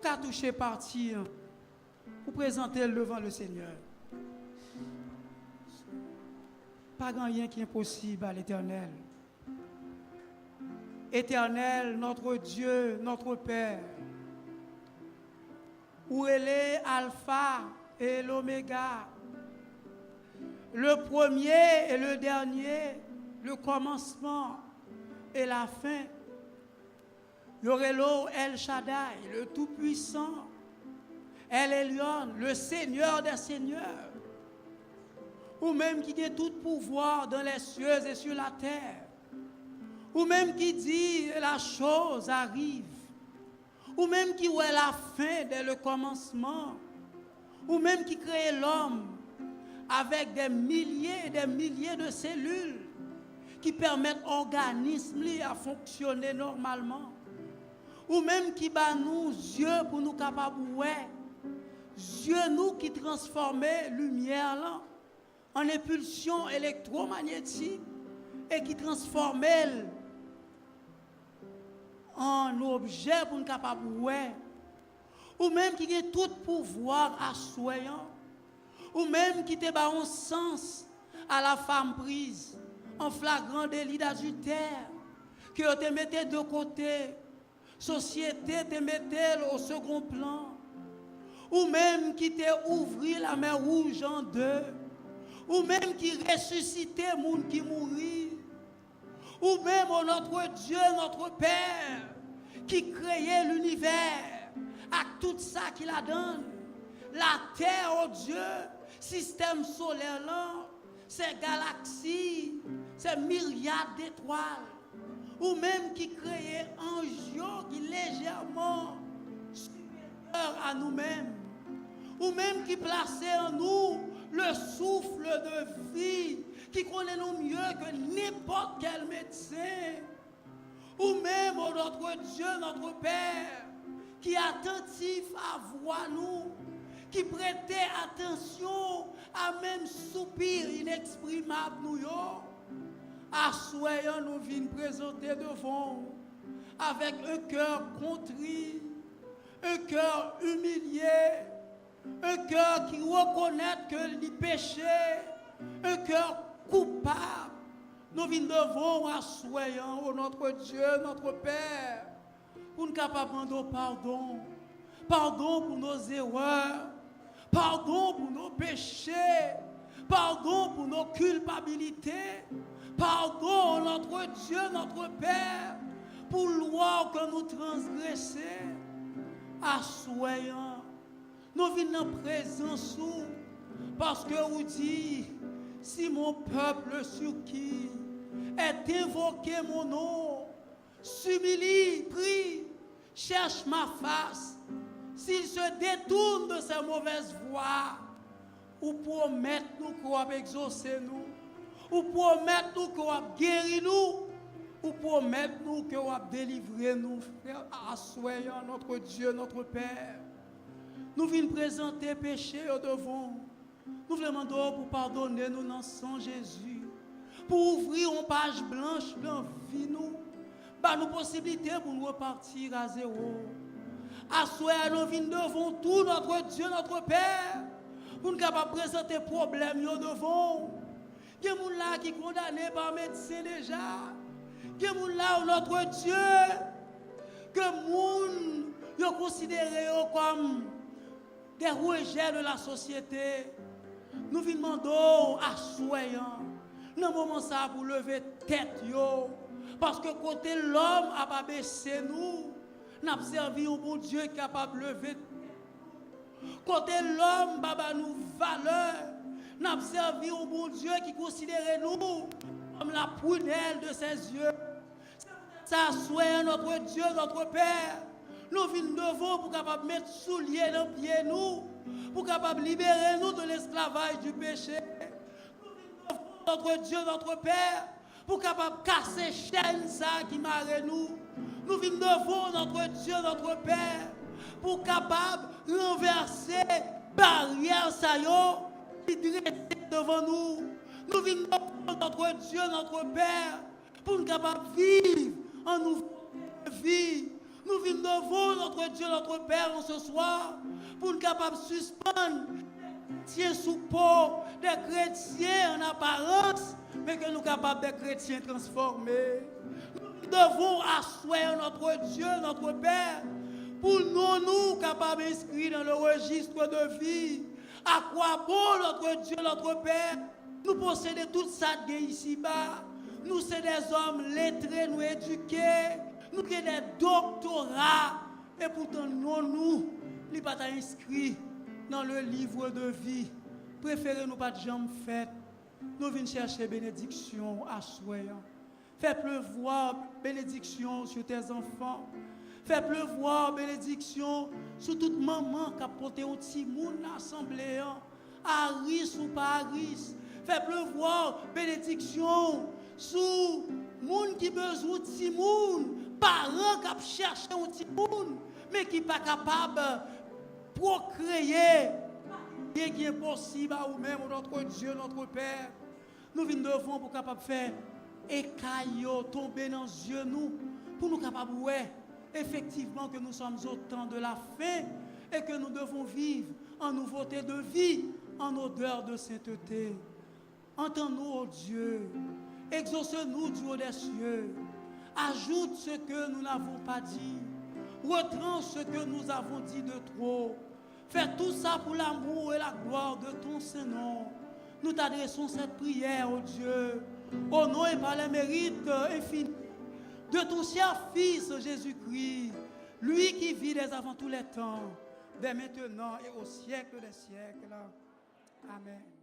Qu'à toucher partir pour présenter devant le Seigneur. Pas rien qui est impossible à l'Éternel. Éternel, notre Dieu, notre Père, où elle est Alpha et l'Oméga, le premier et le dernier, le commencement et la fin. Yorelo El Shaddai, le Tout-Puissant, El Elyon, le Seigneur des Seigneurs, ou même qui a tout pouvoir dans les cieux et sur la terre, ou même qui dit la chose arrive, ou même qui voit la fin dès le commencement, ou même qui crée l'homme avec des milliers et des milliers de cellules qui permettent l'organisme à fonctionner normalement. Ou même qui bat nous yeux pour nous capables de voir. Yeux nous qui transforment lumière là en impulsion électromagnétique et qui transforment en objet pour nous capables de voir. Ou même qui a tout pouvoir assoyant. Ou même qui te bat un sens à la femme prise en flagrant délit d'adultère. que te mettait de côté, société te mettait au second plan, ou même qui te ouvrit la mer rouge en deux, ou même qui ressuscitait monde qui mourit, ou même notre Dieu, notre Père, qui créait l'univers, à tout ça qu'il a donné, la terre, oh Dieu, système solaire là, ces galaxies, ces myriades d'étoiles, ou même qui créait un jour qui légèrement supérieur à nous-mêmes, ou même qui plaçait en nous le souffle de vie, qui connaît nous mieux que n'importe quel médecin, ou même oh, notre Dieu, notre Père, qui est attentif à voir nous, qui prêtait attention à même soupir inexprimable nous yo. Assoyons nous venons présenter devant avec un cœur contrit, un cœur humilié, un cœur qui reconnaît que les péchés, un cœur coupable. Nous venons devant assoyons oh, notre Dieu, notre Père, pour nous capables de pardon. Pardon pour nos erreurs, pardon pour nos péchés, pardon pour nos culpabilités, pardon notre Dieu, notre Père, pour loi que nous transgressons. Assoyons, nous venons en présence parce que vous dites, si mon peuple sur qui est invoqué mon nom, s'humilie, prie, cherche ma face, s'il se détourne de ses mauvaises voies, ou promettre nous qu'on va exaucer nous, ou promettre nous qu'on va guérir nous, ou promettre nous qu'on va délivrer nous, frère, assoyons notre Dieu, notre Père. Nous venons présenter péché au devant. Nous voulons demander pour pardonner nous dans sang Jésus, pour ouvrir une page blanche dans la vie nous, par nos possibilités pour nous repartir à zéro. Assoyons nous venons devant tout notre Dieu, notre Père, pour nous capables de présenter problèmes devant. Il y a des gens qui sont condamnés par médecin déjà. Il y a des gens notre Dieu, que les gens sont considérés comme des rejets de la société. Nous venons demander assoyons. Dans le moment ça pour lever tête yo, parce que côté l'homme a pas baissé nous. N'a servi un bon Dieu capable de lever. Côté l'homme, baba nous valeur. N'a servi un bon Dieu qui considère nous comme la prunelle de ses yeux. Ça soit notre Dieu, notre Père. Nous venons devant pour capable mettre souliers dans les pieds nous, pour capable libérer nous de l'esclavage du péché. Nous venons devant notre Dieu, notre Père, pour capable casser chaîne ça qui marre nous. Nous venons devant notre Dieu, notre Père, pour capable renverser barrière ça yo qui dresse devant nous. Nous venons devant notre Dieu, notre Père, pour nous capable vivre en nouveau vie. Nous venons devant notre Dieu, notre Père en ce soir, pour nous capable suspendre tiens sous peau des chrétiens en apparence, mais que nous capables des chrétiens transformés. Nous devons asseoir notre Dieu, notre Père, pour nous capables d'inscrire dans le registre de vie. À quoi bon notre Dieu, notre Père? Nous possédons tout ça ici-bas. Nous sommes des hommes lettrés, nous éduqués, nous avons des doctorats, et pourtant nous ne sommes pas inscrits dans le livre de vie. Préférez nous pas de jambes faites. Nous venons chercher bénédiction à soi. Fais pleuvoir bénédiction sur tes enfants. Fais pleuvoir bénédiction sur toute maman qui a porté un petit monde à l'assemblée. À risque ou pas à risque. Fais pleuvoir bénédiction sur les gens qui ont besoin de petit monde. Parents qui cherchent un petit monde, mais qui ne sont pas capables de procréer. Ce qui est possible à nous-mêmes, notre Dieu, notre Père. Nous venons devant pour capable faire écaillot, tomber dans les yeux nous, pour nous capables de voir effectivement que nous sommes au temps de la fin et que nous devons vivre en nouveauté de vie, en odeur de sainteté. Entends-nous, ô Dieu, exauce-nous du haut des cieux, Ajoute ce que nous n'avons pas dit. Retranche ce que nous avons dit de trop. Fais tout ça pour l'amour et la gloire de ton Saint-Nom. Nous t'adressons cette prière, oh Dieu, au nom et par les mérites infinis de ton cher Fils Jésus-Christ, lui qui vit dès avant tous les temps, dès maintenant et au siècle des siècles. Amen.